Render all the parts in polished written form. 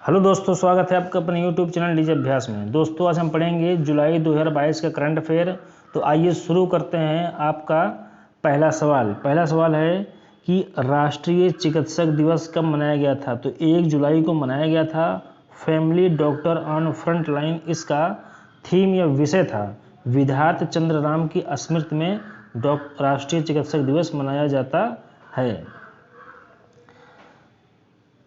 Hello दोस्तों, स्वागत है आपका अपने यूट्यूब चैनल डीजे अभ्यास में। दोस्तों आज हम पढ़ेंगे जुलाई 2022 का करंट अफेयर। तो आइए शुरू करते हैं। आपका पहला सवाल है कि राष्ट्रीय चिकित्सक दिवस कब मनाया गया था। तो 1 जुलाई को मनाया गया था। Family doctor on front line इसका थीम या विषय था। विधात चंद्र राम की स्मृति में राष्ट्रीय चिकित्सक दिवस मनाया जाता है।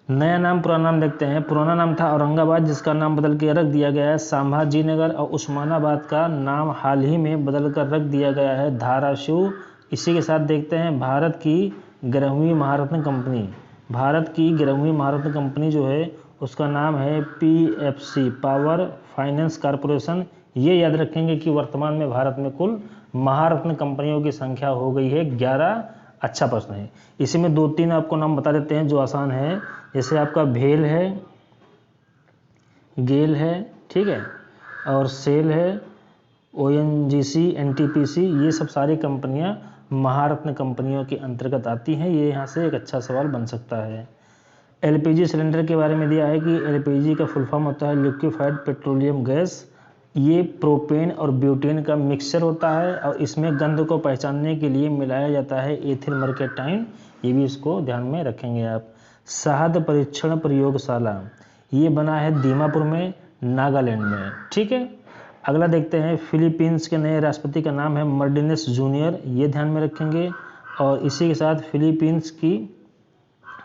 नया नाम पुराना नाम देखते हैं। पुराना नाम था औरंगाबाद, जिसका नाम बदल के रख दिया गया है संभाजी नगर, और उस्मानाबाद का नाम हाल ही में बदल कर रख दिया गया है धाराशिव। इसी के साथ देखते हैं भारत की 11वीं महारत्न कंपनी। भारत की 11वीं महारत्न कंपनी जो है उसका नाम है PFC, पावर फाइनेंस कॉरपोरेशन। ये याद रखेंगे कि वर्तमान में भारत में कुल महारत्न कंपनियों की संख्या हो गई है 11। अच्छा प्रश्न है। इसी में 2-3 आपको नाम बता देते हैं जो आसान है। जैसे आपका भेल है, गेल है, ठीक है, और सेल है, ONGC, NTPC, ये सब सारी कंपनियां महारत्न कंपनियों के अंतर्गत आती हैं। ये यहाँ से एक अच्छा सवाल बन सकता है। LPG सिलेंडर के बारे में दिया है कि LPG का फुल फॉर्म होता है लिक्विफाइड पेट्रोलियम गैस। ये प्रोपेन और ब्यूटेन का मिक्सचर होता है और इसमें गंध को पहचानने के लिए मिलाया जाता है एथिल मर्केटाइन। ये भी इसको ध्यान में रखेंगे आप। शहद परीक्षण प्रयोगशाला ये बना है दीमापुर में, नागालैंड में, ठीक है। अगला देखते हैं। फिलीपींस के नए राष्ट्रपति का नाम है मार्टिनेज जूनियर, ये ध्यान में रखेंगे। और इसी के साथ फिलीपींस की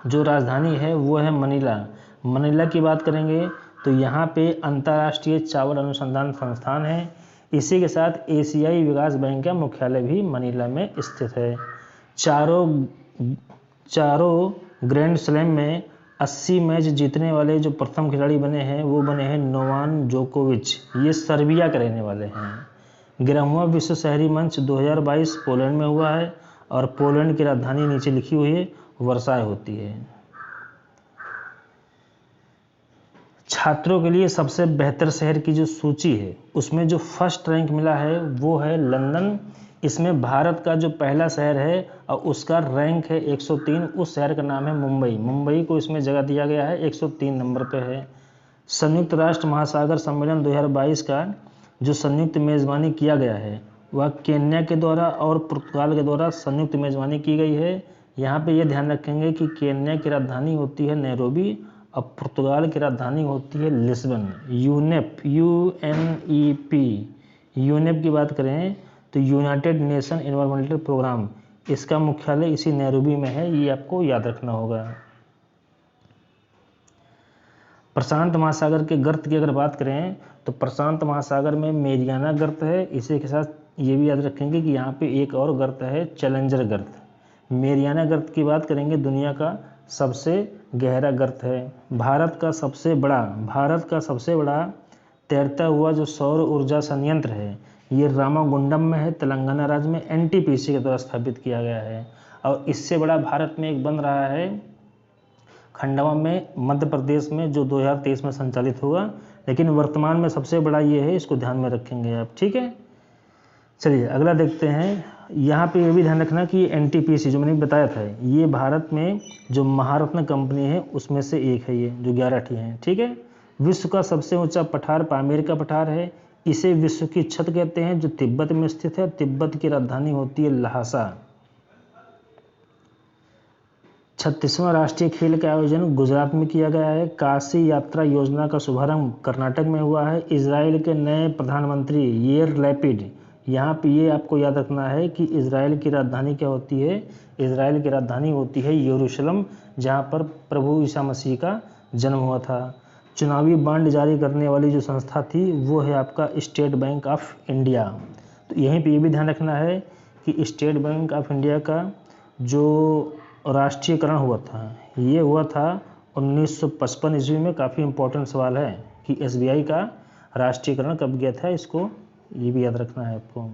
जो राजधानी है वो है मनीला। मनीला की बात करेंगे तो यहाँ पे अंतर्राष्ट्रीय चावल अनुसंधान संस्थान है। इसी के साथ एशियाई विकास बैंक का मुख्यालय भी मनीला में स्थित है। चारों ग्रैंड स्लैम में 80 मैच जीतने वाले जो प्रथम खिलाड़ी बने हैं वो बने हैं नोवाक जोकोविच। ये सर्बिया के रहने वाले हैं। 11वां विश्व शहरी मंच 2022 पोलैंड में हुआ है और पोलैंड की राजधानी नीचे लिखी हुई है, वर्साय होती है। छात्रों के लिए सबसे बेहतर शहर की जो सूची है उसमें जो फर्स्ट रैंक मिला है वो है लंदन। इसमें भारत का जो पहला शहर है और उसका रैंक है 103। उस शहर का नाम है मुंबई। मुंबई को इसमें जगह दिया गया है, 103 नंबर पे है। संयुक्त राष्ट्र महासागर सम्मेलन 2022 का जो संयुक्त मेज़बानी किया गया है वह केन्या के द्वारा और पुर्तगाल के द्वारा संयुक्त मेज़बानी की गई है। यहाँ पे ये ध्यान रखेंगे कि केन्या की राजधानी होती है नैरोबी और पुर्तगाल की राजधानी होती है लिस्बन। यूनेप, UNEP, यूनेप की बात करें तो यूनाइटेड नेशन एनवायरमेंटल प्रोग्राम, इसका मुख्यालय इसी नैरोबी में है। ये आपको याद रखना होगा। प्रशांत महासागर के गर्त की अगर बात करें तो प्रशांत महासागर में मेरियाना गर्त है। इसी के साथ ये भी याद रखेंगे कि यहाँ पे एक और गर्त है, चैलेंजर गर्त। मेरियाना गर्त की बात करेंगे, दुनिया का सबसे गहरा गर्त है। भारत का सबसे बड़ा तैरता हुआ जो सौर ऊर्जा संयंत्र है ये रामागुंडम में है, तेलंगाना राज्य में, NTPC के द्वारा स्थापित किया गया है। और इससे बड़ा भारत में एक बन रहा है खंडवा में, मध्य प्रदेश में, जो 2023 में संचालित हुआ। लेकिन वर्तमान में सबसे बड़ा ये है, इसको ध्यान में रखेंगे आप, ठीक है। चलिए अगला देखते हैं। यहाँ पे ये भी ध्यान रखना कि NTPC जो मैंने बताया था ये भारत में जो महारत्न कंपनी है उसमें से एक है, ये जो 11 ठी हैं, ठीक है। विश्व का सबसे ऊंचा पठार पामीर का पठार है। इसे विश्व की छत कहते हैं, जो तिब्बत में स्थित है। तिब्बत की राजधानी होती है लहासा। 36वां राष्ट्रीय खेल का आयोजन गुजरात में किया गया है। काशी यात्रा योजना का शुभारंभ कर्नाटक में हुआ है। इजराइल के नए प्रधानमंत्री येर लैपिड, यहाँ पे ये आपको याद रखना है कि इजराइल की राजधानी क्या होती है। इजराइल की राजधानी होती है यरूशलेम, जहाँ पर प्रभु ईसा मसीह का जन्म हुआ था। चुनावी बांड जारी करने वाली जो संस्था थी वो है आपका स्टेट बैंक ऑफ इंडिया। तो यहीं पे ये भी ध्यान रखना है कि स्टेट बैंक ऑफ इंडिया का जो राष्ट्रीयकरण हुआ था ये हुआ था 1955 ईस्वी में। काफ़ी इंपॉर्टेंट सवाल है कि SBI का राष्ट्रीयकरण कब गया था, इसको ये भी याद रखना है आपको।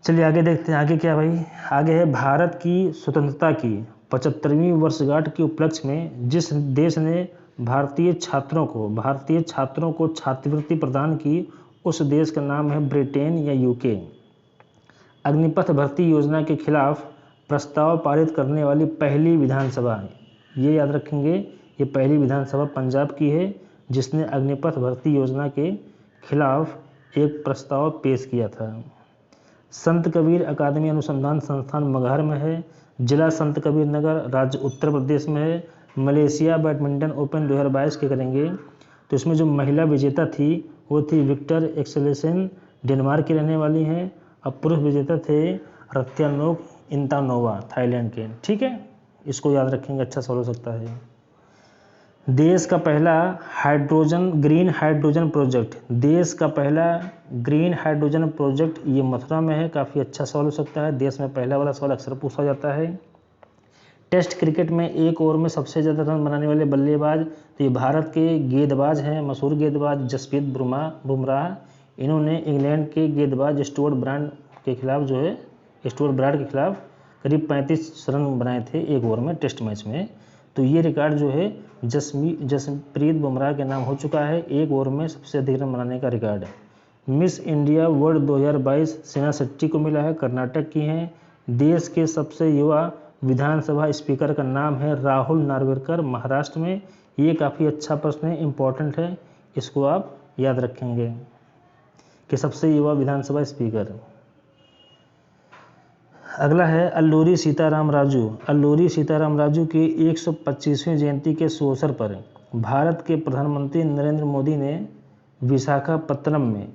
चलिए आगे देखते हैं। आगे क्या भाई, आगे है भारत की स्वतंत्रता की 75वीं वर्षगांठ के उपलक्ष्य में जिस देश ने भारतीय छात्रों को छात्रवृत्ति प्रदान की उस देश का नाम है ब्रिटेन या UK। अग्निपथ भर्ती योजना के खिलाफ प्रस्ताव पारित करने वाली पहली विधानसभा, ये याद रखेंगे ये पहली विधानसभा पंजाब की है जिसने अग्निपथ भर्ती योजना के खिलाफ एक प्रस्ताव पेश किया था। संत कबीर अकादमी अनुसंधान संस्थान मगहर में है। जिला संत कबीर नगर, राज्य उत्तर प्रदेश में है। मलेशिया बैडमिंटन ओपन 2022 के करेंगे तो इसमें जो महिला विजेता थी वो थी विक्टर एक्सेलेसन, डेनमार्क की रहने वाली हैं। और पुरुष विजेता थे रत्यानोक इंतानोवा, थाईलैंड के। ठीक है, इसको याद रखेंगे, अच्छा सवाल हो सकता है। देश का पहला ग्रीन हाइड्रोजन प्रोजेक्ट, देश का पहला ग्रीन हाइड्रोजन प्रोजेक्ट ये मथुरा में है। काफ़ी अच्छा सवाल हो सकता है, देश में पहला वाला सवाल अक्सर पूछा जाता है। टेस्ट क्रिकेट में एक ओवर में सबसे ज़्यादा रन बनाने वाले बल्लेबाज तो ये भारत के गेंदबाज हैं, मशहूर गेंदबाज जसप्रीत बुमराह। इन्होंने इंग्लैंड के गेंदबाज स्टुअर्ट ब्राड के खिलाफ करीब 35 रन बनाए थे एक ओवर में टेस्ट मैच में। तो ये रिकॉर्ड जो है जसप्रीत बुमराह के नाम हो चुका है, एक ओवर में सबसे अधिक रन बनाने का रिकॉर्ड। मिस इंडिया वर्ल्ड 2022 सेना शेट्टी को मिला है, कर्नाटक की हैं। देश के सबसे युवा विधानसभा स्पीकर का नाम है राहुल नार्वेकर, महाराष्ट्र में। ये काफ़ी अच्छा प्रश्न है, इम्पोर्टेंट है, इसको आप याद रखेंगे कि सबसे युवा विधानसभा स्पीकर। अगला है अल्लूरी सीताराम राजू। अल्लूरी सीताराम राजू की 125वीं जयंती के अवसर पर भारत के प्रधानमंत्री नरेंद्र मोदी ने विशाखापत्तनम में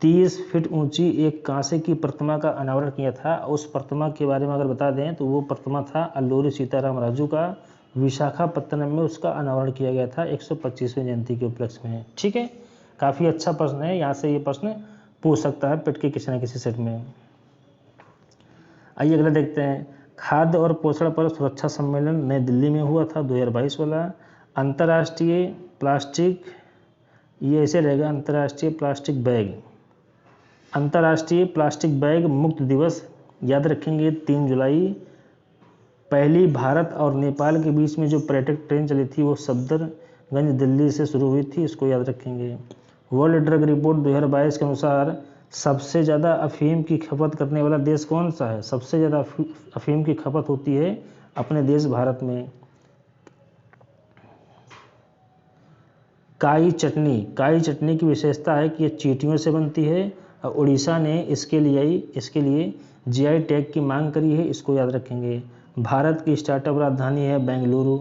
30 फीट ऊंची एक कांसे की प्रतिमा का अनावरण किया था। उस प्रतिमा के बारे में अगर बता दें तो वो प्रतिमा था अल्लूरी सीताराम राजू का। विशाखापत्तनम में उसका अनावरण किया गया था 125वीं जयंती के उपलक्ष्य में। ठीक है, काफ़ी अच्छा प्रश्न है, यहाँ से ये प्रश्न पूछ सकता है पिट के किसी न किसी सेट में। आइए अगला देखते हैं। खाद्य और पोषण पर सुरक्षा सम्मेलन नई दिल्ली में हुआ था 2022 वाला। अंतर्राष्ट्रीय प्लास्टिक, ये ऐसे रहेगा, अंतर्राष्ट्रीय प्लास्टिक बैग मुक्त दिवस याद रखेंगे 3 जुलाई। पहली भारत और नेपाल के बीच में जो पर्यटक ट्रेन चली थी वो सफदरगंज दिल्ली से शुरू हुई थी, इसको याद रखेंगे। वर्ल्ड ड्रग रिपोर्ट 2022 के अनुसार सबसे ज़्यादा अफीम की खपत करने वाला देश कौन सा है? सबसे ज़्यादा अफीम की खपत होती है अपने देश भारत में। काई चटनी की विशेषता है कि ये चींटियों से बनती है और उड़ीसा ने इसके लिए जीआई टैग की मांग करी है, इसको याद रखेंगे। भारत की स्टार्टअप राजधानी है बेंगलुरु।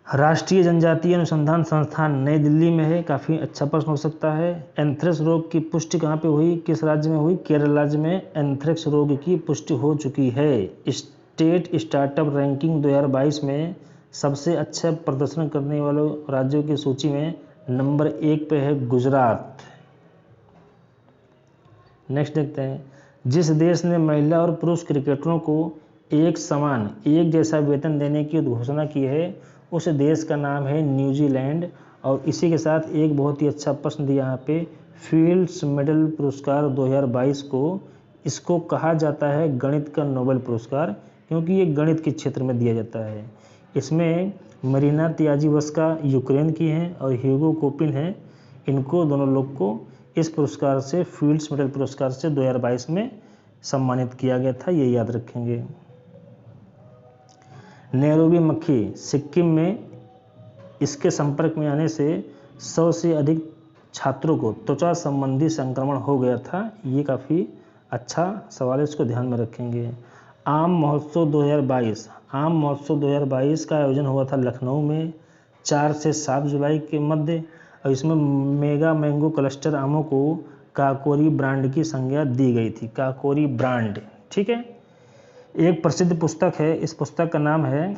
राष्ट्रीय जनजातीय अनुसंधान संस्थान नई दिल्ली में है, काफ़ी अच्छा प्रश्न हो सकता है। एंथ्रेक्स रोग की पुष्टि कहाँ पे हुई, किस राज्य में हुई? केरल राज्य में एंथ्रेक्स रोग की पुष्टि हो चुकी है। स्टेट स्टार्टअप रैंकिंग 2022 में सबसे अच्छा प्रदर्शन करने वाले राज्यों की सूची में नंबर 1 पे है गुजरात। नेक्स्ट देखते हैं। जिस देश ने महिला और पुरुष क्रिकेटरों को एक जैसा वेतन देने की घोषणा की है उस देश का नाम है न्यूजीलैंड। और इसी के साथ एक बहुत ही अच्छा प्रश्न दिया यहाँ पे, फील्ड्स मेडल पुरस्कार 2022 को, इसको कहा जाता है गणित का नोबेल पुरस्कार, क्योंकि ये गणित के क्षेत्र में दिया जाता है। इसमें मरीना तियाजीवस्का यूक्रेन की हैं और ह्यूगो कोपिन हैं। इनको दोनों लोग को इस पुरस्कार से, फील्ड्स मेडल पुरस्कार से 2022 में सम्मानित किया गया था, ये याद रखेंगे। नैरोबी मक्खी सिक्किम में, इसके संपर्क में आने से 100 से अधिक छात्रों को त्वचा संबंधी संक्रमण हो गया था। ये काफ़ी अच्छा सवाल है, इसको ध्यान में रखेंगे। आम महोत्सव 2022 का आयोजन हुआ था लखनऊ में 4 से 7 जुलाई के मध्य, और इसमें मेगा मैंगो क्लस्टर आमों को काकोरी ब्रांड की संज्ञा दी गई थी, काकोरी ब्रांड। ठीक है, एक प्रसिद्ध पुस्तक है, इस पुस्तक का नाम है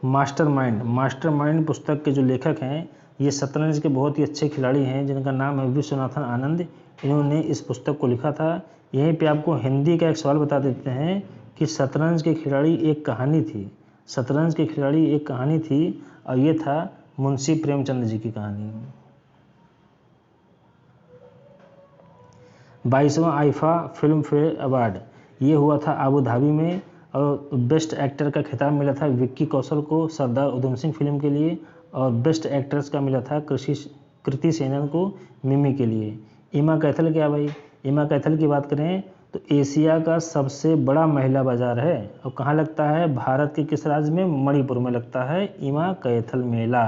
मास्टरमाइंड। पुस्तक के जो लेखक हैं ये शतरंज के बहुत ही अच्छे खिलाड़ी हैं जिनका नाम है विश्वनाथन आनंद। इन्होंने इस पुस्तक को लिखा था। यहीं पे आपको हिंदी का एक सवाल बता देते हैं कि शतरंज के खिलाड़ी एक कहानी थी और ये था मुंशी प्रेमचंद जी की कहानी। 22वां आईफा फिल्म फेयर अवार्ड ये हुआ था आबू धाबी में, और बेस्ट एक्टर का खिताब मिला था विक्की कौशल को सरदार उधम सिंह फिल्म के लिए, और बेस्ट एक्ट्रेस का मिला था कृति सेनन को मिमी के लिए। ईमा कैथल क्या भाई, ईमा कैथल की बात करें तो एशिया का सबसे बड़ा महिला बाजार है और कहाँ लगता है? भारत के किस राज्य में? मणिपुर में लगता है इमा कैथल मेला।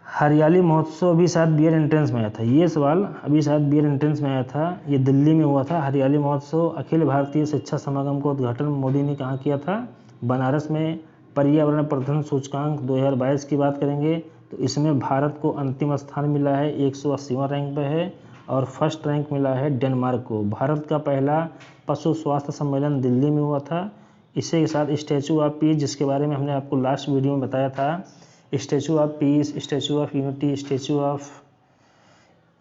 हरियाली महोत्सव अभी शायद बी एड एंट्रेंस में आया था, ये सवाल अभी शायद बी एड एंट्रेंस में आया था, ये दिल्ली में हुआ था। हरियाली महोत्सव अखिल भारतीय शिक्षा समागम का उद्घाटन मोदी ने कहाँ किया था? बनारस में। पर्यावरण प्रदूषण सूचकांक 2022 की बात करेंगे तो इसमें भारत को अंतिम स्थान मिला है, 180वां रैंक पे है और फर्स्ट रैंक मिला है डेनमार्क को। भारत का पहला पशु स्वास्थ्य सम्मेलन दिल्ली में हुआ था। इसी के साथ स्टैचू ऑफ पीस, जिसके बारे में हमने आपको लास्ट वीडियो में बताया था, statue of peace, statue of unity, statue of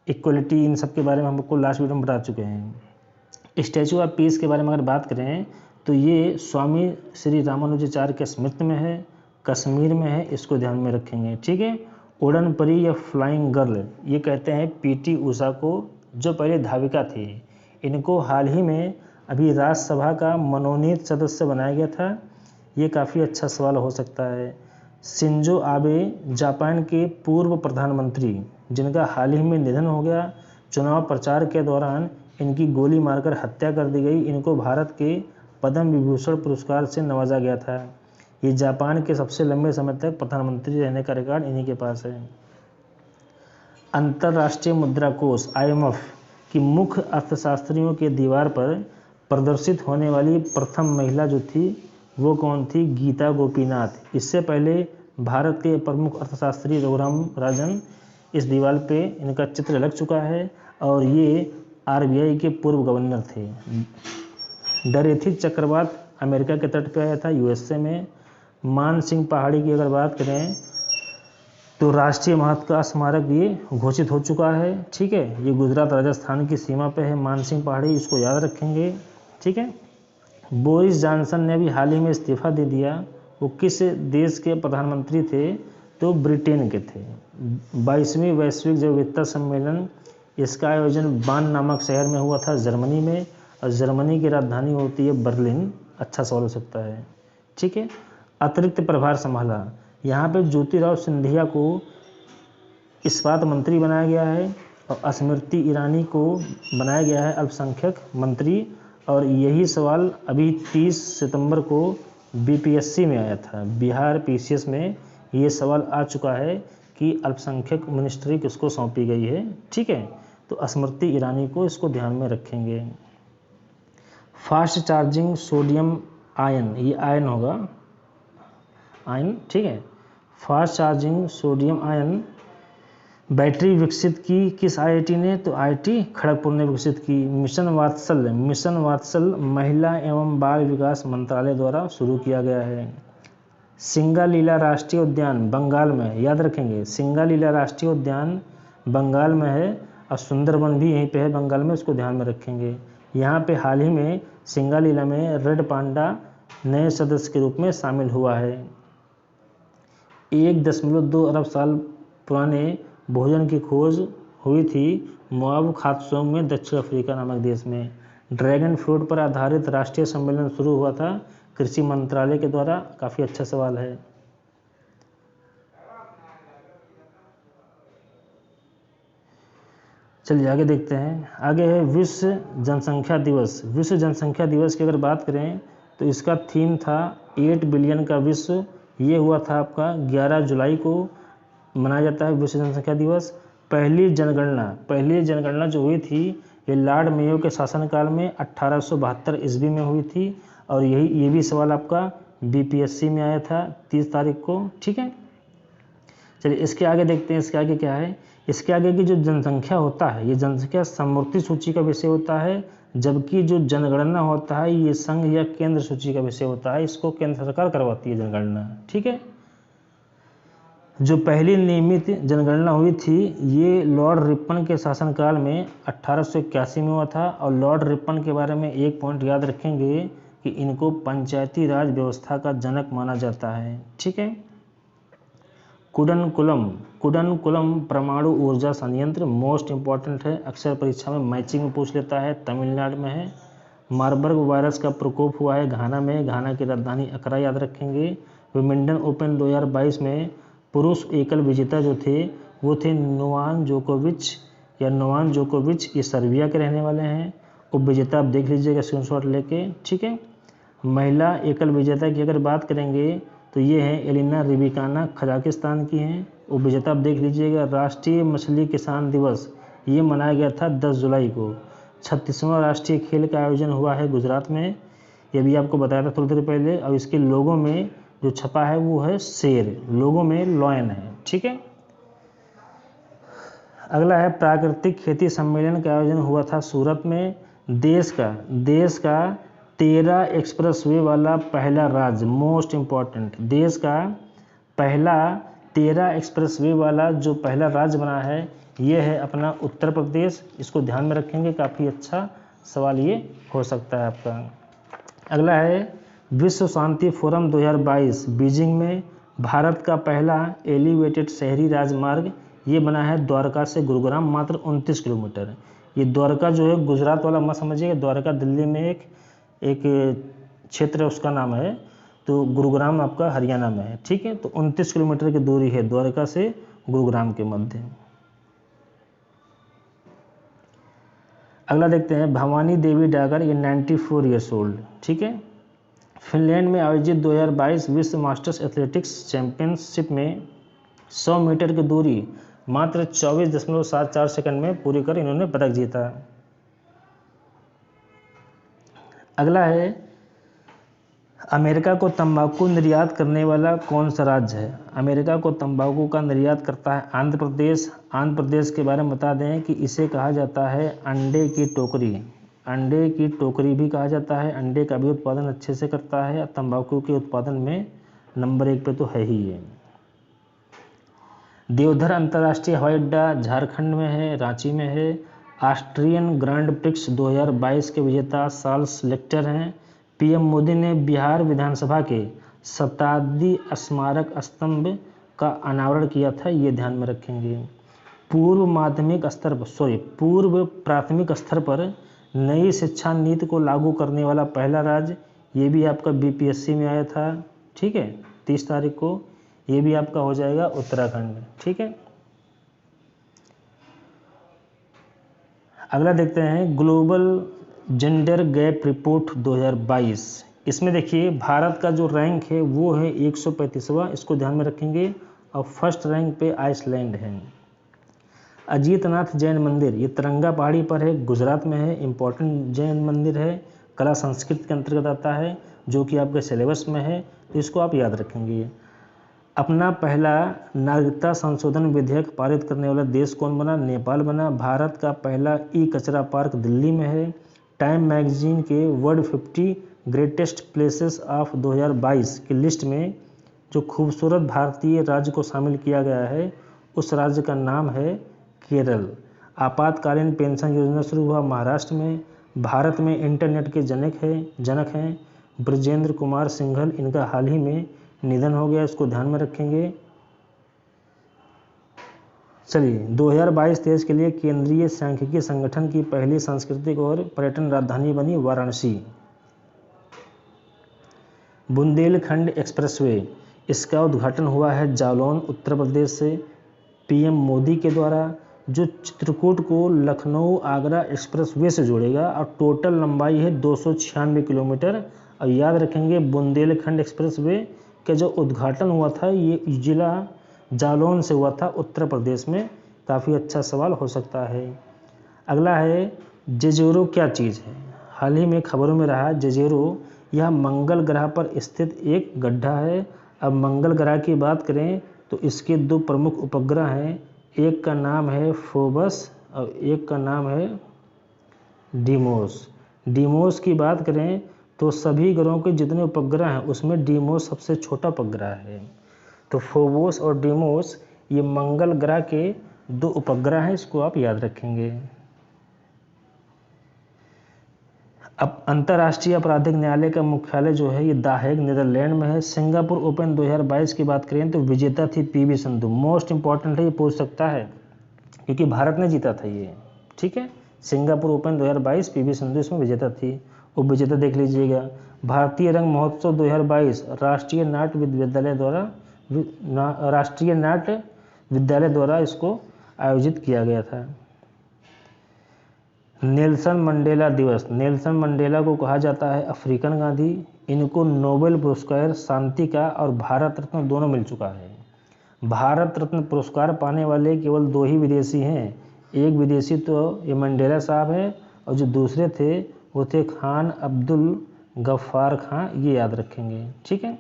equality, इन सब के बारे में हम आपको लास्ट वीडियो में बता चुके हैं। स्टैचू ऑफ पीस के बारे में अगर बात करें तो ये स्वामी श्री रामानुजाचार्य के स्मृति में है, कश्मीर में है, इसको ध्यान में रखेंगे, ठीक है। उड़न परी या फ्लाइंग गर्ल, ये कहते हैं पीटी उषा को, जो पहले धाविका थी। इनको हाल ही में अभी राज्यसभा का मनोनीत सदस्य बनाया गया था। ये काफ़ी अच्छा सवाल हो सकता है। शिंजो आबे जापान के पूर्व प्रधानमंत्री, जिनका हाल ही में निधन हो गया, चुनाव प्रचार के दौरान इनकी गोली मारकर हत्या कर दी गई। इनको भारत के पद्म विभूषण पुरस्कार से नवाजा गया था। ये जापान के सबसे लंबे समय तक प्रधानमंत्री रहने का रिकॉर्ड इन्हीं के पास है। अंतर्राष्ट्रीय मुद्रा कोष IMF की मुख्य अर्थशास्त्रियों के दीवार पर प्रदर्शित होने वाली प्रथम महिला जो थी वो कौन थी? गीता गोपीनाथ। इससे पहले भारत के प्रमुख अर्थशास्त्री रघुराम राजन, इस दीवार पे इनका चित्र लग चुका है और ये RBI के पूर्व गवर्नर थे। डरेथी चक्रवात अमेरिका के तट पे आया था, USA में। मान सिंह पहाड़ी की अगर बात करें तो राष्ट्रीय महत्व का स्मारक ये घोषित हो चुका है, ठीक है। ये गुजरात राजस्थान की सीमा पे है मान सिंह पहाड़ी, इसको याद रखेंगे, ठीक है। बोरिस जॉनसन ने भी हाल ही में इस्तीफा दे दिया। वो किस देश के प्रधानमंत्री थे? तो ब्रिटेन के थे। 22वीं वैश्विक जैव विविधता सम्मेलन, इसका आयोजन बान नामक शहर में हुआ था, जर्मनी में, और जर्मनी की राजधानी होती है बर्लिन। अच्छा सवाल हो सकता है, ठीक है। अतिरिक्त प्रभार संभाला, यहाँ पे ज्योतिराव सिंधिया को इस्पात मंत्री बनाया गया है और स्मृति ईरानी को बनाया गया है अल्पसंख्यक मंत्री। और यही सवाल अभी 30 सितंबर को BPSC में आया था, बिहार PCS में ये सवाल आ चुका है कि अल्पसंख्यक मिनिस्ट्री किसको सौंपी गई है, ठीक है। तो स्मृति ईरानी को, इसको ध्यान में रखेंगे। फास्ट चार्जिंग सोडियम आयन, ये आयन होगा, आयन, ठीक है। Fast charging sodium ion battery विकसित की किस IIT ने? तो IIT खड़गपुर ने विकसित की। मिशन वात्सल महिला एवं बाल विकास मंत्रालय द्वारा शुरू किया गया है। सिंगालीला राष्ट्रीय उद्यान बंगाल में है, याद रखेंगे, सिंगालीला राष्ट्रीय उद्यान बंगाल में है और सुंदरबन भी यहीं पे है बंगाल में, इसको ध्यान में रखेंगे। यहाँ पे हाल ही में सिंगालीला में रेड पांडा नए सदस्य के रूप में शामिल हुआ है। 1.2 अरब साल पुराने भोजन की खोज हुई थी मोआब खातसोंग में, दक्षिण अफ्रीका नामक देश में। ड्रैगन फ्रूट पर आधारित राष्ट्रीय सम्मेलन शुरू हुआ था कृषि मंत्रालय के द्वारा। काफ़ी अच्छा सवाल है। चलिए आगे देखते हैं। आगे है विश्व जनसंख्या दिवस। विश्व जनसंख्या दिवस की अगर बात करें तो इसका थीम था 8 बिलियन का विश्व। ये हुआ था आपका 11 जुलाई को मनाया जाता है विश्व जनसंख्या दिवस। पहली जनगणना जो हुई थी ये लॉर्ड मेयो के शासनकाल में 1872 ईस्वी में हुई थी और ये भी सवाल आपका BPSC में आया था 30 तारीख को, ठीक है। चलिए इसके आगे देखते हैं, इसके आगे क्या है। इसके आगे की जो जनसंख्या होता है ये जनसंख्या समवर्ती सूची का विषय होता है, जबकि जो जनगणना होता है ये संघ या केंद्र सूची का विषय होता है। इसको केंद्र सरकार करवाती है जनगणना, ठीक है। जो पहली नियमित जनगणना हुई थी ये लॉर्ड रिपन के शासनकाल में 1881 में हुआ था और लॉर्ड रिपन के बारे में एक पॉइंट याद रखेंगे कि इनको पंचायती राज व्यवस्था का जनक माना जाता है, ठीक है। कुडनकुलम परमाणु ऊर्जा संयंत्र मोस्ट इम्पॉर्टेंट है, अक्सर परीक्षा में मैचिंग में पूछ लेता है, तमिलनाडु में है। मार्बर्ग वायरस का प्रकोप हुआ है घाना में, घाना की राजधानी अकरा याद रखेंगे। विमिंडन ओपन 2022 में पुरुष एकल विजेता जो थे वो थे नोवाक जोकोविच। या नोवाक जोकोविच, ये सर्बिया के रहने वाले हैं। उपविजेता आप देख लीजिएगा स्क्रीनशॉट लेके, ठीक है। महिला एकल विजेता की अगर बात करेंगे तो ये है एलिना रिबिकाना, कजाकिस्तान की हैं। उपविजेता आप देख लीजिएगा। राष्ट्रीय मछली किसान दिवस ये मनाया गया था 10 जुलाई को। 36वां राष्ट्रीय खेल का आयोजन हुआ है गुजरात में, ये भी आपको बताया था थोड़ी देर पहले। और इसके लोगों में जो छपा है वो है शेर, लोगों में लॉयन है, ठीक है। अगला है प्राकृतिक खेती सम्मेलन का आयोजन हुआ था सूरत में। देश का 13 एक्सप्रेसवे वाला पहला राज्य, मोस्ट इम्पॉर्टेंट, देश का पहला 13 एक्सप्रेसवे वाला जो पहला राज्य बना है ये है अपना उत्तर प्रदेश। इसको ध्यान में रखेंगे, काफ़ी अच्छा सवाल ये हो सकता है आपका। अगला है विश्व शांति फोरम 2022 बीजिंग में। भारत का पहला एलिवेटेड शहरी राजमार्ग ये बना है द्वारका से गुरुग्राम, मात्र 29 किलोमीटर। ये द्वारका जो है गुजरात वाला मत समझिएगा, द्वारका दिल्ली में एक क्षेत्र है उसका नाम है, तो गुरुग्राम आपका हरियाणा में है, ठीक है। तो 29 किलोमीटर की दूरी है द्वारका से गुरुग्राम के मध्य। अगला देखते हैं भवानी देवी डागर, ये 94 ईयर्स ओल्ड, ठीक है। फिनलैंड में आयोजित 2022 विश्व मास्टर्स एथलेटिक्स चैंपियनशिप में 100 मीटर की दूरी मात्र 24.74 सेकंड में पूरी कर इन्होंने पदक जीता। अगला है अमेरिका को तंबाकू निर्यात करने वाला कौन सा राज्य है। अमेरिका को तंबाकू का निर्यात करता है आंध्र प्रदेश। आंध्र प्रदेश के बारे में बता दें कि इसे कहा जाता है अंडे की टोकरी, अंडे की टोकरी भी कहा जाता है। अंडे का भी उत्पादन अच्छे से करता है, तंबाकू के उत्पादन में नंबर 1 पे तो है ही ये। देवधर अंतर्राष्ट्रीय हवाई अड्डा झारखंड में है, रांची में है। ऑस्ट्रियन ग्रैंड प्रिक्स 2022 के विजेता चार्ल्स लेक्टर हैं। पीएम मोदी ने बिहार विधानसभा के शताब्दी स्मारक स्तंभ का अनावरण किया था, ये ध्यान में रखेंगे। पूर्व प्राथमिक स्तर पर नई शिक्षा नीति को लागू करने वाला पहला राज्य, ये भी आपका बीपीएससी में आया था, ठीक है, 30 तारीख को। ये भी आपका हो जाएगा उत्तराखंड, ठीक है। अगला देखते हैं ग्लोबल जेंडर गैप रिपोर्ट 2022। इसमें देखिए भारत का जो रैंक है वो है 135वां, इसको ध्यान में रखेंगे। और फर्स्ट रैंक पे आइसलैंड है। अजीतनाथ जैन मंदिर ये तिरंगा पहाड़ी पर है, गुजरात में है, इम्पोर्टेंट जैन मंदिर है, कला संस्कृति के अंतर्गत आता है, जो कि आपके सिलेबस में है, तो इसको आप याद रखेंगे। अपना पहला नागरिकता संशोधन विधेयक पारित करने वाला देश कौन बना, नेपाल बना। भारत का पहला ई कचरा पार्क दिल्ली में है। टाइम मैगजीन के वर्ल्ड 50 ग्रेटेस्ट प्लेसेस ऑफ 2022 की लिस्ट में जो खूबसूरत भारतीय राज्य को शामिल किया गया है उस राज्य का नाम है केरल। आपातकालीन पेंशन योजना शुरू हुआ महाराष्ट्र में। भारत में इंटरनेट के जनक हैं ब्रजेंद्र कुमार सिंघल, इनका हाल ही में निधन हो गया, इसको ध्यान में रखेंगे। चलिए 2022-23 के लिए केंद्रीय सांख्यिकी संगठन की पहली सांस्कृतिक और पर्यटन राजधानी बनी वाराणसी। बुंदेलखंड एक्सप्रेसवे, इसका उद्घाटन हुआ है जालौन उत्तर प्रदेश से पीएम मोदी के द्वारा, जो चित्रकूट को लखनऊ आगरा एक्सप्रेसवे से जोड़ेगा और टोटल लंबाई है 296 किलोमीटर। और याद रखेंगे बुंदेलखंड एक्सप्रेसवे का जो उद्घाटन हुआ था ये जिला जालौन से हुआ था उत्तर प्रदेश में। काफ़ी अच्छा सवाल हो सकता है। अगला है जेजोरो क्या चीज़ है। हाल ही में खबरों में रहा जेजोरो, यह मंगल ग्रह पर स्थित एक गड्ढा है। अब मंगल ग्रह की बात करें तो इसके 2 प्रमुख उपग्रह हैं, एक का नाम है फोबस और एक का नाम है डीमोस। डीमोस की बात करें तो सभी ग्रहों के जितने उपग्रह हैं उसमें डीमोस सबसे छोटा उपग्रह है। तो फोबोस और डीमोस ये मंगल ग्रह के 2 उपग्रह हैं, इसको आप याद रखेंगे। अब अंतर्राष्ट्रीय आपराधिक न्यायालय का मुख्यालय जो है ये द हेग नीदरलैंड में है। सिंगापुर ओपन 2022 की बात करें तो विजेता थी पीवी संधू। मोस्ट इंपॉर्टेंट है, ये पूछ सकता है क्योंकि भारत ने जीता था ये, ठीक है। सिंगापुर ओपन 2022 पीवी संधू इसमें विजेता थी। उप विजेता देख लीजिएगा। भारतीय रंग महोत्सव 2022 राष्ट्रीय नाट्य विद्यालय द्वारा इसको आयोजित किया गया था। नेल्सन मंडेला दिवस, नेल्सन मंडेला को कहा जाता है अफ्रीकन गांधी। इनको नोबेल पुरस्कार शांति का और भारत रत्न दोनों मिल चुका है। भारत रत्न पुरस्कार पाने वाले केवल 2 ही विदेशी हैं। एक विदेशी तो ये मंडेला साहब हैं और जो दूसरे थे वो थे खान अब्दुल गफ्फार खां, ये याद रखेंगे, ठीक है।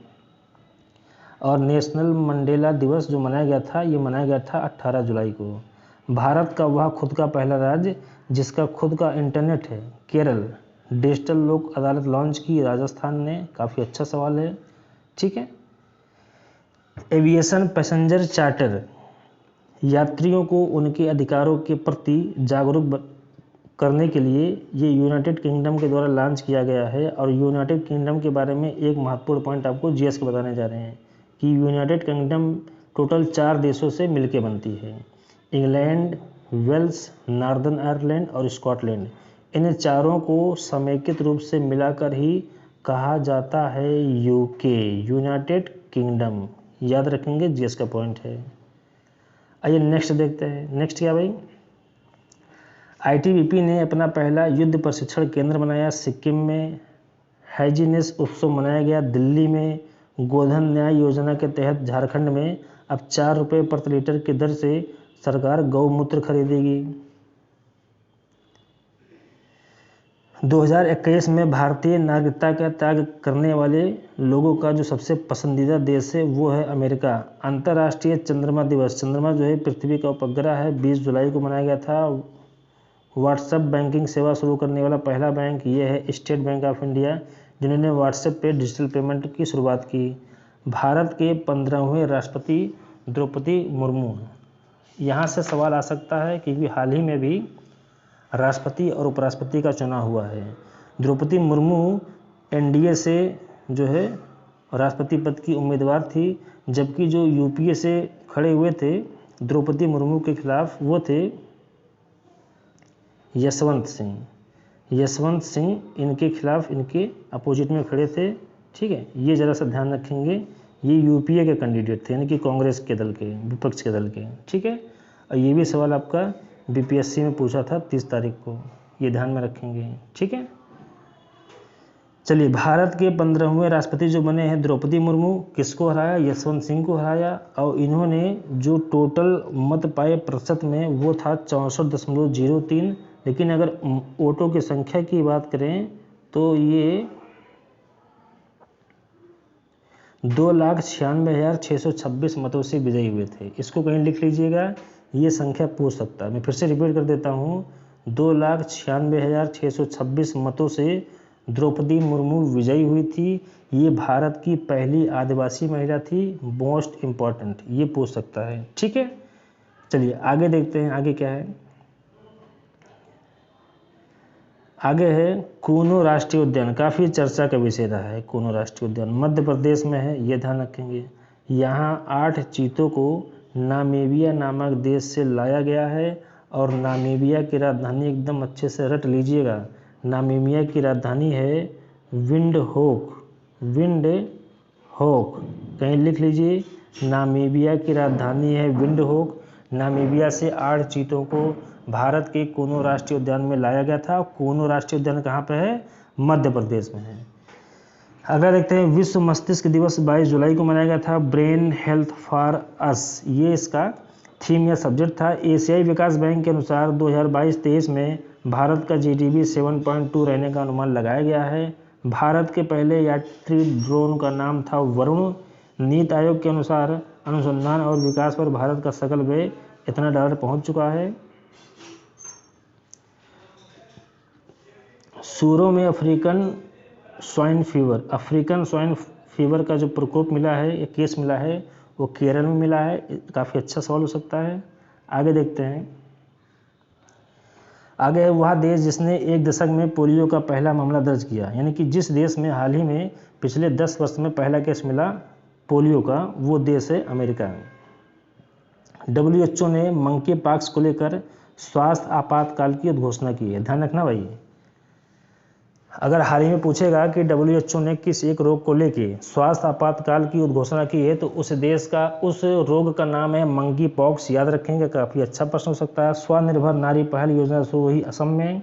और नेशनल मंडेला दिवस जो मनाया गया था, ये मनाया गया था 18 जुलाई को। भारत का वह खुद का पहला राज्य जिसका खुद का इंटरनेट है, केरल। डिजिटल लोक अदालत लॉन्च की राजस्थान ने, काफ़ी अच्छा सवाल है, ठीक है। एविएशन पैसेंजर चार्टर, यात्रियों को उनके अधिकारों के प्रति जागरूक करने के लिए ये यूनाइटेड किंगडम के द्वारा लॉन्च किया गया है। और यूनाइटेड किंगडम के बारे में एक महत्वपूर्ण पॉइंट आपको जीएस के बताने जा रहे हैं कि यूनाइटेड किंगडम टोटल 4 देशों से मिलकर बनती है, इंग्लैंड, वेल्स, नॉर्दर्न आयरलैंड और स्कॉटलैंड। इन चारों को समेकित रूप से मिलाकर ही कहा जाता है यूके, यूनाइटेड किंगडम, याद रखेंगे, जीएस का पॉइंट है। आइए नेक्स्ट देखते हैं। नेक्स्ट क्या भाई, आईटीबीपी ने अपना पहला युद्ध प्रशिक्षण केंद्र बनाया सिक्किम में। हैजीनेस उत्सव मनाया गया दिल्ली में। गोधन न्याय योजना के तहत झारखंड में अब 4 रुपये प्रति लीटर की दर से सरकार गौमूत्र खरीदेगी। 2021 में भारतीय नागरिकता का त्याग करने वाले लोगों का जो सबसे पसंदीदा देश है वो है अमेरिका। अंतर्राष्ट्रीय चंद्रमा दिवस, चंद्रमा जो है पृथ्वी का उपग्रह है, 20 जुलाई को मनाया गया था। व्हाट्सएप बैंकिंग सेवा शुरू करने वाला पहला बैंक ये है स्टेट बैंक ऑफ इंडिया, जिन्होंने व्हाट्सएप पे डिजिटल पेमेंट की शुरुआत की। भारत के 15वें राष्ट्रपति द्रौपदी मुर्मू हैं। यहाँ से सवाल आ सकता है क्योंकि हाल ही में भी राष्ट्रपति और उपराष्ट्रपति का चुनाव हुआ है। द्रौपदी मुर्मू एनडीए से जो है राष्ट्रपति पद की उम्मीदवार थी, जबकि जो यूपीए से खड़े हुए थे द्रौपदी मुर्मू के खिलाफ वो थे यशवंत सिंह। यशवंत सिंह इनके खिलाफ, इनके अपोजिट में खड़े थे, ठीक है। ये ज़रा सा ध्यान रखेंगे, ये यूपीए के कैंडिडेट थे, यानी कि कांग्रेस के दल के, विपक्ष के दल के, ठीक है। और ये भी सवाल आपका बीपीएससी में पूछा था 30 तारीख को, ये ध्यान में रखेंगे, ठीक है। चलिए, भारत के 15वें राष्ट्रपति जो बने हैं द्रौपदी मुर्मू, किसको हराया? यशवंत सिंह को हराया। और इन्होंने जो टोटल मत पाए प्रतिशत में वो था 64.03, लेकिन अगर वोटों की संख्या की बात करें तो ये 2,96,626 मतों से विजयी हुए थे। इसको कहीं लिख लीजिएगा, ये संख्या पूछ सकता है। मैं फिर से रिपीट कर देता हूँ, 2,96,626 मतों से द्रौपदी मुर्मू विजयी हुई थी। ये भारत की पहली आदिवासी महिला थी, मोस्ट इम्पॉर्टेंट, ये पूछ सकता है, ठीक है। चलिए आगे देखते हैं, आगे क्या है। आगे है कूनो राष्ट्रीय उद्यान, काफ़ी चर्चा का विषय रहा है। कूनो राष्ट्रीय उद्यान मध्य प्रदेश में है, ये ध्यान रखेंगे। यहाँ 8 चीतों को नामीबिया नामक देश से लाया गया है। और नामीबिया की राजधानी एकदम अच्छे से रट लीजिएगा, नामीबिया की राजधानी है विंडहोक, विंडहोक, कहीं लिख लीजिए, नामीबिया की राजधानी है विंडहोक। नामीबिया से 8 चीतों को भारत के कूनो राष्ट्रीय उद्यान में लाया गया था। कूनो राष्ट्रीय उद्यान कहाँ पे है? मध्य प्रदेश में है। अगला देखते हैं, विश्व मस्तिष्क दिवस 22 जुलाई को मनाया गया था। ब्रेन हेल्थ फॉर अस, ये इसका थीम या सब्जेक्ट था। एशियाई विकास बैंक के अनुसार 2022-23 में भारत का जीडीपी 7.2 रहने का अनुमान लगाया गया है। भारत के पहले यात्री ड्रोन का नाम था वरुण। नीति आयोग के अनुसार अनुसंधान और विकास पर भारत का सकल व्यय इतना डॉलर पहुंच चुका है। सूरों में अफ्रीकन स्वाइन फीवर का जो प्रकोप मिला है, एक केस मिला है, वो केरल में मिला है। काफ़ी अच्छा सवाल हो सकता है। आगे देखते हैं, आगे है वह देश जिसने 1 दशक में पोलियो का पहला मामला दर्ज किया, यानी कि जिस देश में हाल ही में पिछले 10 वर्ष में पहला केस मिला पोलियो का, वो देश है अमेरिका। WHO ने मंकी पॉक्स को लेकर स्वास्थ्य आपातकाल की घोषणा की है, ध्यान रखना भाई। अगर हाल ही में पूछेगा कि WHO ने किस एक रोग को लेके स्वास्थ्य आपातकाल की घोषणा की है, तो उस देश का, उस रोग का नाम है मंकी पॉक्स, याद रखेंगे, काफ़ी अच्छा प्रश्न हो सकता है। स्वनिर्भर नारी पहल योजना शुरू हुई असम में।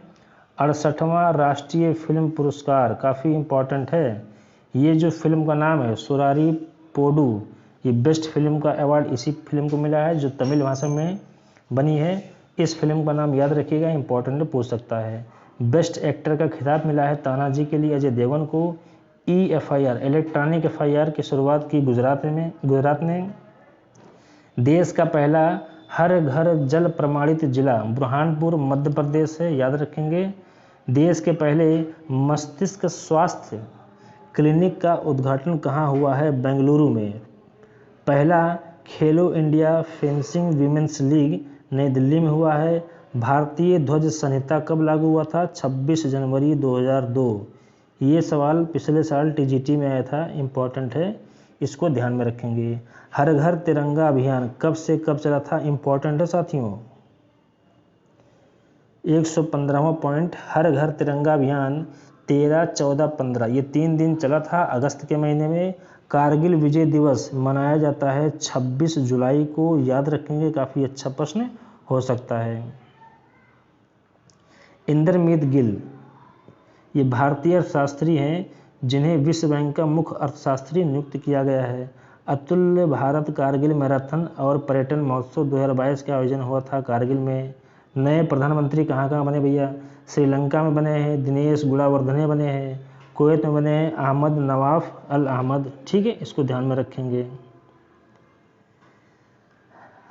68वां राष्ट्रीय फिल्म पुरस्कार, काफ़ी इम्पोर्टेंट है। ये जो फिल्म का नाम है सुरारी पोडू, ये बेस्ट फिल्म का अवार्ड इसी फिल्म को मिला है जो तमिल भाषा में बनी है। इस फिल्म का नाम याद रखिएगा, इम्पोर्टेंट पूछ सकता है। बेस्ट एक्टर का खिताब मिला है तानाजी के लिए अजय देवगन को। EFIR इलेक्ट्रॉनिक FIR की शुरुआत की गुजरात ने। देश का पहला हर घर जल प्रमाणित जिला बुरहानपुर मध्य प्रदेश है, याद रखेंगे। देश के पहले मस्तिष्क स्वास्थ्य क्लिनिक का उद्घाटन कहाँ हुआ है? बेंगलुरु में। पहला खेलो इंडिया फेंसिंग वीमेंस लीग नई दिल्ली में हुआ है। भारतीय ध्वज संहिता कब लागू हुआ था? 26 जनवरी 2002। ये सवाल पिछले साल TGT में आया था, इम्पोर्टेंट है, इसको ध्यान में रखेंगे। हर घर तिरंगा अभियान कब से कब चला था? इम्पोर्टेंट है साथियों। 115वां पॉइंट, हर घर तिरंगा अभियान 13, 14, 15 ये 3 दिन चला था अगस्त के महीने में। कारगिल विजय दिवस मनाया जाता है 26 जुलाई को, याद रखेंगे, काफ़ी अच्छा प्रश्न हो सकता है। इंद्रमीत गिल ये भारतीय अर्थशास्त्री हैं जिन्हें विश्व बैंक का मुख्य अर्थशास्त्री नियुक्त किया गया है। अतुल्य भारत कारगिल मैराथन और पर्यटन महोत्सव 2022 का आयोजन हुआ था कारगिल में। नए प्रधानमंत्री कहाँ बने भैया? श्रीलंका में बने हैं दिनेश गुणावर्धने बने हैं, कुवैत में बने हैं अहमद नवाफ अल अहमद, ठीक है, इसको ध्यान में रखेंगे।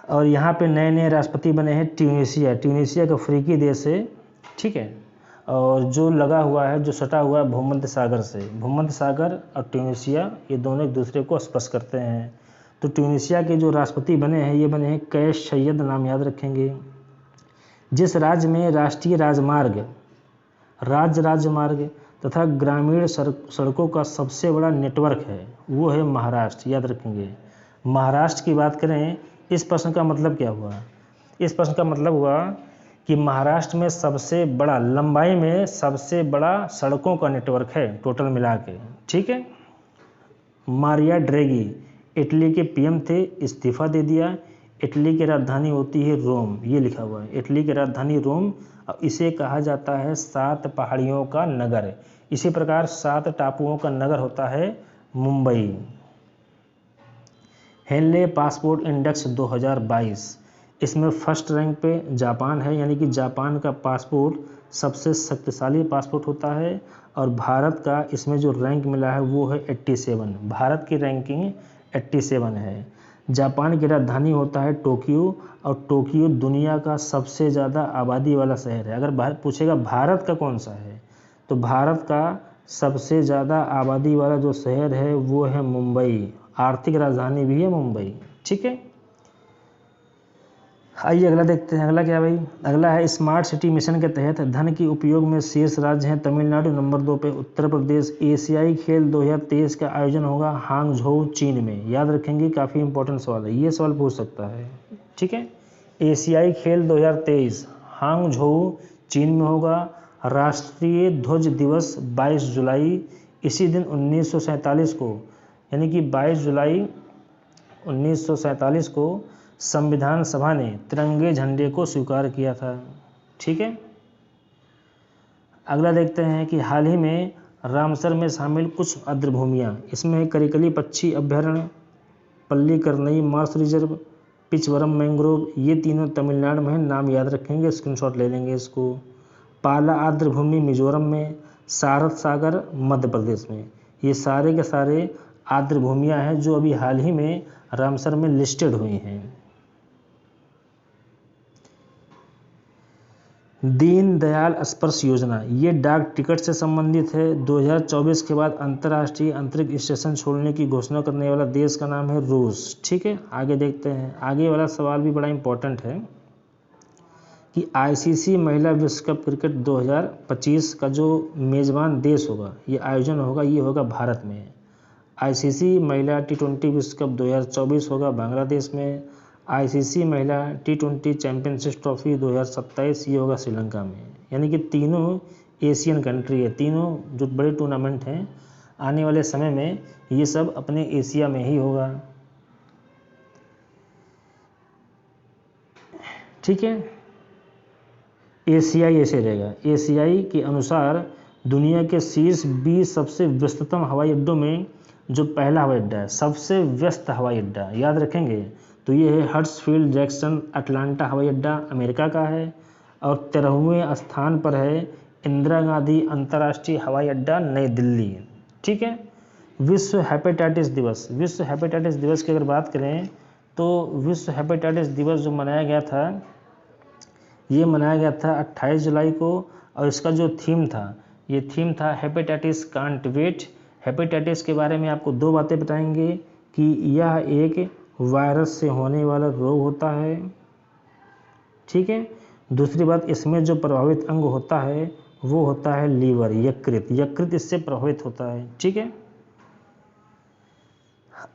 और यहाँ पे नए राष्ट्रपति बने हैं ट्यूनीशिया एक अफ्रीकी देश है, ठीक है, और जो लगा हुआ है, जो सटा हुआ है भूमध्य सागर से। भूमध्य सागर और ट्यूनीशिया ये दोनों एक दूसरे को स्पर्श करते हैं। तो ट्यूनीशिया के जो राष्ट्रपति बने हैं ये बने हैं कैश सैयद, नाम याद रखेंगे। जिस राज्य में राष्ट्रीय राजमार्ग तथा ग्रामीण सड़कों का सबसे बड़ा नेटवर्क है वो है महाराष्ट्र, याद रखेंगे। महाराष्ट्र की बात करें, इस प्रश्न का मतलब क्या हुआ? इस प्रश्न का मतलब हुआ कि महाराष्ट्र में सबसे बड़ा, लंबाई में सबसे बड़ा सड़कों का नेटवर्क है टोटल मिला के, ठीक है। मारिया ड्रेगी इटली के PM थे, इस्तीफा दे दिया। इटली की राजधानी होती है रोम, ये लिखा हुआ है, इटली की राजधानी रोम, और इसे कहा जाता है 7 पहाड़ियों का नगर। इसी प्रकार 7 टापुओं का नगर होता है मुंबई। हेनले पासपोर्ट इंडेक्स 2022, इसमें फर्स्ट रैंक पे जापान है, यानी कि जापान का पासपोर्ट सबसे शक्तिशाली पासपोर्ट होता है। और भारत का इसमें जो रैंक मिला है वो है 87, भारत की रैंकिंग 87 है। जापान की राजधानी होता है टोक्यो, और टोक्यो दुनिया का सबसे ज़्यादा आबादी वाला शहर है। अगर पूछेगा भारत का कौन सा है, तो भारत का सबसे ज़्यादा आबादी वाला जो शहर है वो है मुंबई, आर्थिक राजधानी भी है मुंबई, ठीक है। आइए अगला देखते हैं। अगला क्या भाई? अगला है स्मार्ट सिटी मिशन के तहत धन की उपयोग में शीर्ष राज्य हैं तमिलनाडु, नंबर 2 पे उत्तर प्रदेश। एशियाई खेल 2023 का आयोजन होगा हांगझोउ चीन में, याद रखेंगे, काफ़ी इंपॉर्टेंट सवाल है, ये सवाल पूछ सकता है, ठीक है। एशियाई खेल 2023 हांगझोउ चीन में होगा। राष्ट्रीय ध्वज दिवस 22 जुलाई, इसी दिन 1947 को, यानी कि 22 जुलाई 1947 को संविधान सभा ने तिरंगे झंडे को स्वीकार किया था, ठीक है। अगला देखते हैं कि हाल ही में रामसर में शामिल कुछ आर्द्रभूमियाँ, इसमें करिकली पक्षी अभ्यारण्य, Pallikaranai Marsh reserve, Pichavaram mangrove, ये तीनों तमिलनाडु में, नाम याद रखेंगे, स्क्रीनशॉट ले लेंगे इसको। पाला आर्द्रभूमि मिजोरम में, सारथ सागर मध्य प्रदेश में। ये सारे के सारे आर्द्रभूमियाँ हैं जो अभी हाल ही में रामसर में लिस्टेड हुई हैं। दीनदयाल स्पर्श योजना, ये डाक टिकट से संबंधित है। 2024 के बाद अंतर्राष्ट्रीय अंतरिक्ष स्टेशन छोड़ने की घोषणा करने वाला देश का नाम है रूस, ठीक है। आगे देखते हैं, आगे वाला सवाल भी बड़ा इंपॉर्टेंट है कि ICC महिला विश्व कप क्रिकेट 2025 का जो मेज़बान देश होगा, ये आयोजन होगा, ये होगा भारत में। ICC महिला T20 विश्व कप 2024 होगा बांग्लादेश में। ICC महिला T20 चैंपियनशिप ट्रॉफी 2027 ये होगा श्रीलंका में। यानी कि तीनों एशियन कंट्री है, तीनों जो बड़े टूर्नामेंट हैं आने वाले समय में ये सब अपने एशिया में ही होगा, ठीक है। एशियाई ऐसे रहेगा। एशियाई के अनुसार दुनिया के शीर्ष 20 सबसे व्यस्ततम हवाई अड्डों में जो पहला हवाई अड्डा है, सबसे व्यस्त हवाई अड्डा याद रखेंगे तो ये है हर्ट्सफील्ड जैक्सन अटलांटा हवाई अड्डा अमेरिका का है, और 13वें स्थान पर है इंदिरा गांधी अंतर्राष्ट्रीय हवाई अड्डा नई दिल्ली। ठीक है। विश्व हेपेटाइटिस दिवस, विश्व हेपेटाइटिस दिवस की अगर बात करें तो विश्व हेपेटाइटिस दिवस जो मनाया गया था, ये मनाया गया था 28 जुलाई को, और इसका जो थीम था, ये थीम था हेपेटाइटिस कांट वेट। हेपेटाइटिस के बारे में आपको दो बातें बताएंगे कि यह एक वायरस से होने वाला रोग होता है। ठीक है। दूसरी बात, इसमें जो प्रभावित अंग होता है वो होता है लीवर, यकृत, यकृत इससे प्रभावित होता है। ठीक है।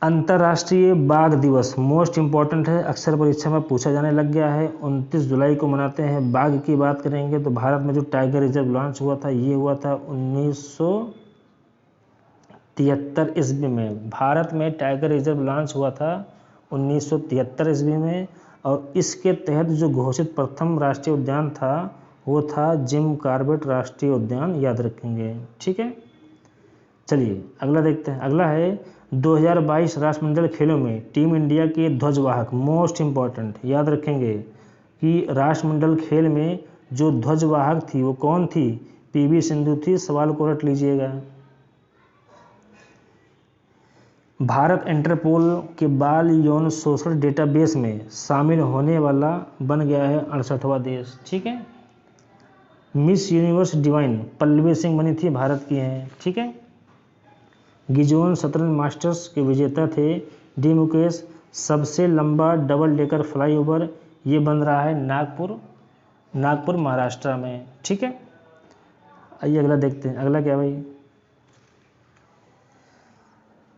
अंतर्राष्ट्रीय बाघ दिवस मोस्ट इम्पॉर्टेंट है, अक्सर परीक्षा में पूछा जाने लग गया है। 29 जुलाई को मनाते हैं। बाघ की बात करेंगे तो भारत में जो टाइगर रिजर्व लॉन्च हुआ था, ये हुआ था 1973 ईस्वी में। भारत में टाइगर रिजर्व लॉन्च हुआ था 1973 ईस्वी में, और इसके तहत जो घोषित प्रथम राष्ट्रीय उद्यान था वो था जिम कॉर्बेट राष्ट्रीय उद्यान, याद रखेंगे। ठीक है। चलिए अगला देखते हैं। अगला है 2022 राष्ट्रमंडल खेलों में टीम इंडिया के ध्वजवाहक, मोस्ट इम्पॉर्टेंट, याद रखेंगे कि राष्ट्रमंडल खेल में जो ध्वजवाहक थी वो कौन थी? पीवी सिंधु थी। सवाल को रट लीजिएगा। भारत इंटरपोल के बाल यौन शोषण डेटाबेस में शामिल होने वाला बन गया है 68वां देश। ठीक है। Miss universe divine Pallavi Singh बनी थी, भारत की हैं। ठीक है। गिजोन शतरंज मास्टर्स के विजेता थे डी मुकेश। सबसे लंबा डबल डेकर फ्लाईओवर ये बन रहा है नागपुर महाराष्ट्र में। ठीक है। आइए अगला देखते हैं। अगला क्या भाई?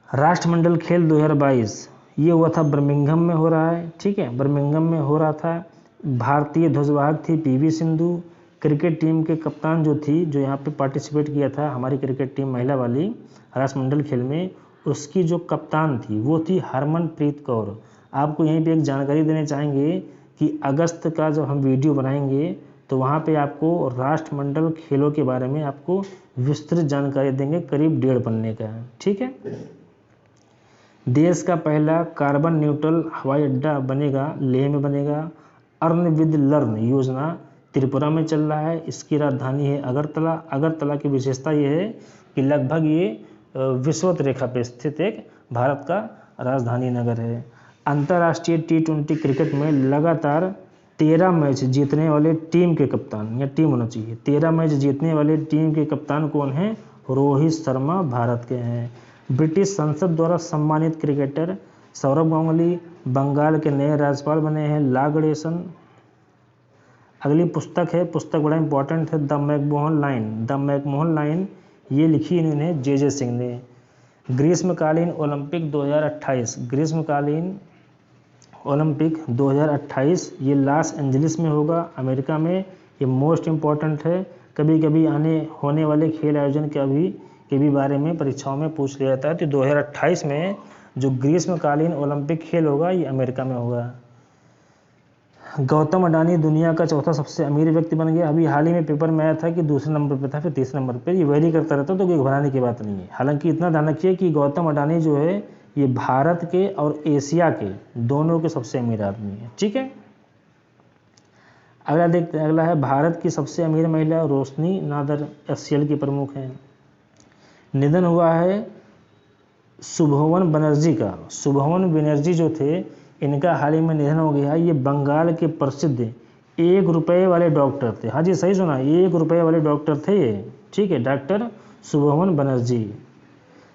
राष्ट्रमंडल खेल 2022 ये हुआ था बर्मिंघम में हो रहा है। ठीक है। बर्मिंघम में हो रहा था। भारतीय ध्वजवाहक थी पीवी सिंधु। क्रिकेट टीम के कप्तान जो थी, जो यहाँ पे पार्टिसिपेट किया था हमारी क्रिकेट टीम महिला वाली राष्ट्रमंडल खेल में, उसकी जो कप्तान थी वो थी हरमनप्रीत कौर। आपको यहीं पे एक जानकारी देना चाहेंगे कि अगस्त का जब हम वीडियो बनाएंगे तो वहाँ पे आपको राष्ट्रमंडल खेलों के बारे में आपको विस्तृत जानकारी देंगे, करीब 1.5 पन्ने का। ठीक है। देश का पहला कार्बन न्यूट्रल हवाई अड्डा बनेगा, लेह में बनेगा। अर्न विद लर्न योजना त्रिपुरा में चल रहा है। इसकी राजधानी है अगरतला। अगरतला की विशेषता ये है कि लगभग ये विषुवत रेखा पे स्थित एक भारत का राजधानी नगर है। अंतर्राष्ट्रीय T20 क्रिकेट में लगातार 13 मैच जीतने वाले टीम के कप्तान, या टीम होना चाहिए, 13 मैच जीतने वाले टीम के कप्तान कौन हैं? रोहित शर्मा भारत के हैं। ब्रिटिश संसद द्वारा सम्मानित क्रिकेटर सौरभ गांगुली बंगाल के नए राज्यपाल बने हैं, ला गणेशन। अगली पुस्तक है, पुस्तक बड़ा इंपॉर्टेंट है, the McMahon line. The McMahon line ये लिखी इन्होंने जे सिंह ने। ग्रीष्मकालीन ओलंपिक 2028, ग्रीष्मकालीन ओलंपिक 2028 ये लॉस एंजलिस में होगा, अमेरिका में। ये मोस्ट इम्पॉर्टेंट है। कभी कभी होने वाले खेल आयोजन के भी बारे में परीक्षाओं में पूछ लिया जाता है। तो 2028 में जो ग्रीष्मकालीन ओलंपिक खेल होगा ये अमेरिका में होगा। गौतम अडानी दुनिया का चौथा सबसे अमीर व्यक्ति बन गया। अभी हाल ही में पेपर में आया था कि दूसरे नंबर पे था, फिर तीसरे नंबर पे। ये वेरी करता रहता तो कोई घबराने की बात नहीं है। हालांकि इतना ध्यान रखिए कि गौतम अडानी जो है ये भारत के और एशिया के दोनों के सबसे अमीर आदमी है। ठीक है। अगला देखते हैं। अगला है भारत की सबसे अमीर महिला रोशनी नादर, HCL की प्रमुख हैं। निधन हुआ है शुभवन बनर्जी का। शुभवन बनर्जी जो थे इनका हाल ही में निधन हो गया। ये बंगाल के प्रसिद्ध 1 रुपये वाले डॉक्टर थे। हाँ जी, सही सुना, 1 रुपये वाले डॉक्टर थे ये। ठीक है, डॉक्टर शुभवन बनर्जी।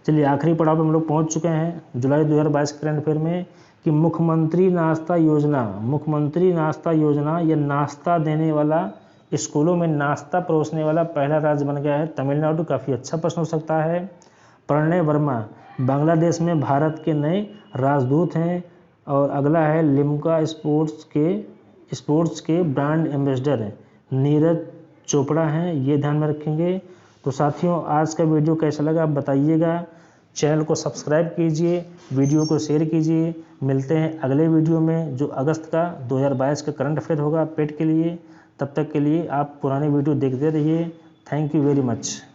चलिए आखिरी पड़ाव पर हम लोग पहुँच चुके हैं जुलाई 2022 करंट अफेयर में कि मुख्यमंत्री नाश्ता योजना, मुख्यमंत्री नाश्ता योजना ये नाश्ता देने वाला, स्कूलों में नाश्ता परोसने वाला पहला राज्य बन गया है तमिलनाडु। काफ़ी अच्छा प्रश्न हो सकता है। प्रणय वर्मा बांग्लादेश में भारत के नए राजदूत हैं। और अगला है लिम्का स्पोर्ट्स के ब्रांड एम्बेसडर नीरज चोपड़ा हैं, ये ध्यान में रखेंगे। तो साथियों आज का वीडियो कैसा लगा आप बताइएगा। चैनल को सब्सक्राइब कीजिए, वीडियो को शेयर कीजिए। मिलते हैं अगले वीडियो में जो अगस्त का 2022 का करंट अफेयर होगा पेट के लिए। तब तक के लिए आप पुराने वीडियो देखते रहिए। Thank you very much.